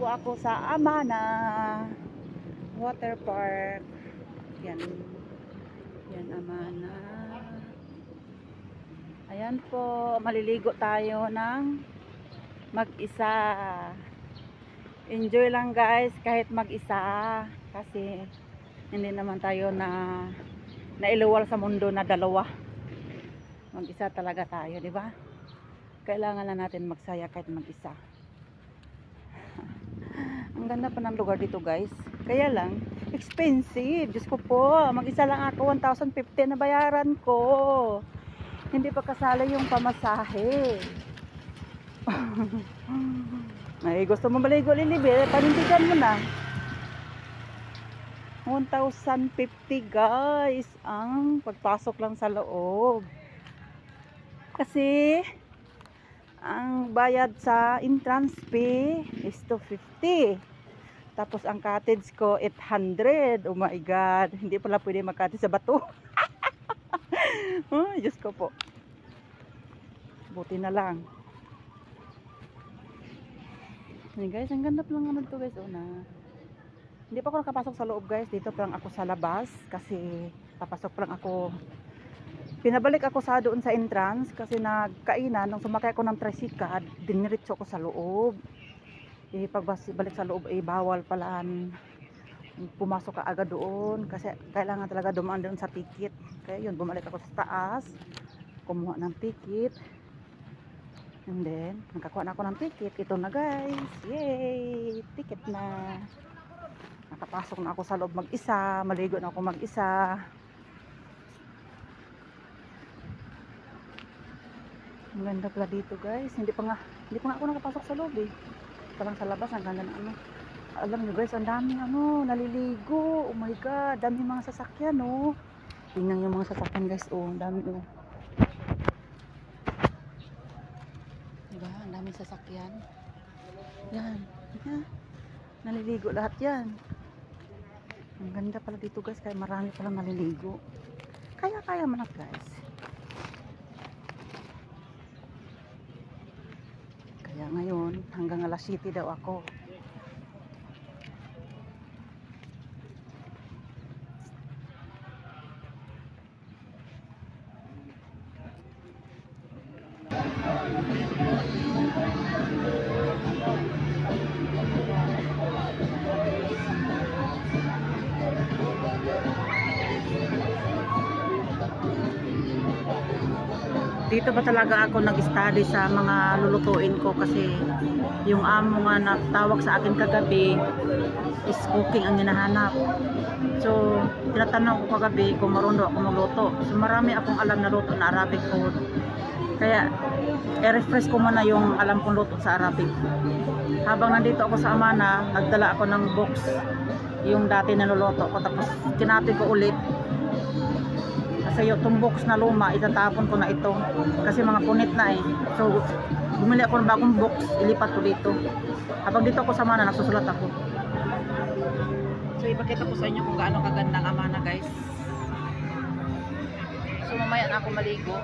naliligo ako sa Amana Water Park. Yan. Yan, Amana. Ayan po, maliligo tayo ng mag-isa. Enjoy lang guys, kahit mag-isa. Kasi hindi naman tayo na nailuwal sa mundo na dalawa. Mag-isa talaga tayo, di ba? Kailangan na natin magsaya kahit mag-isa. Ang ganda pa ng lugar dito guys. Kaya lang, expensive. Diyos ko po, mag-isa lang ako, 1,050 na bayaran ko. Hindi pa kasali yung pamasahe. Ay, gusto mo maligo, Lilibe? Panindigan mo na. 1,050 guys ang pagpasok lang sa loob. Kasi ang bayad sa entrance fee is 250. Tapos ang cottage ko 800. Oh my god, hindi pala pwede mag-cottage sa bato. Oh, Diyos ko po. Buti na lang. Hey guys, ang ganda pa lang naman to guys. Oh, na. Hindi pa ako nakapasok sa loob guys. Dito pa lang ako sa labas. Kasi papasok pa lang ako. Pinabalik ako sa doon sa entrance. Kasi nagkainan. Nung sumakay ako ng tricycle, diniritso ako sa loob. Pagbalik sa loob, bawal palaan pumasok ka agad doon. Kasi kailangan talaga dumaan doon sa ticket. Kaya yun, bumalik ako sa taas. Kumuha ng ticket. And then, nakakuha na ako ng ticket. Ito na guys. Yay! Ticket na. Nakapasok na ako sa loob mag-isa. Maligo na ako mag-isa. Ang ganda pala dito guys. Hindi pa nga ako nakapasok sa loob eh. Parang sa labas, ang ganda na ano. Alam nyo guys, ang daming ano, naliligo. Oh my god, daming mga sasakyan oh. Tingnan yung mga sasakyan guys oh. Ang dami oh. Diba? Ang daming sasakyan. Yan. Yan. Naliligo lahat yan. Ang ganda pala dito guys. Kaya marami palang naliligo. Kaya manat guys. Kaya ngayon, hanggang alas 7 daw ako. Dito ba talaga ako nag-study sa mga lulutuin ko kasi yung amo nga natawag sa akin kagabi is cooking ang hinahanap. So, tinatanong ko kagabi kung marunong ako magluto. So, marami akong alam na luto na Arabic food. Kaya, i-refresh ko muna yung alam kong luto sa Arabic. Habang nandito ako sa Amana, nagdala ako ng box yung dati niluluto ko. Tapos, kinapit ko ulit. Kasi yung box na luma, itatapon ko na ito. Kasi mga punit na eh. So, bumili ako ng bagong box, ilipat ko dito. Habang dito ako sa Amana, nagsusulat ako. So, ipakita ko sa inyo kung gaano kaganda ang Amana guys. So, mamaya na ako maligo.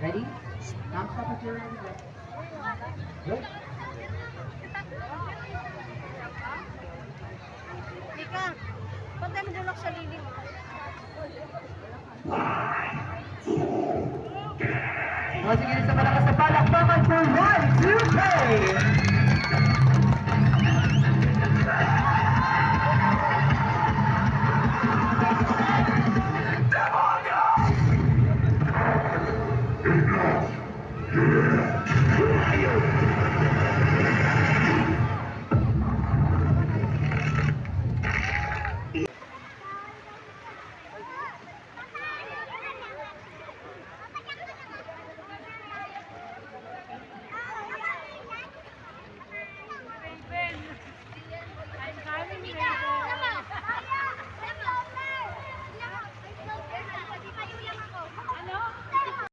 Ready? Non-stop if you're ready. Good. Ika, pantay mo dulok sa lilim. O, sige, sa malaki.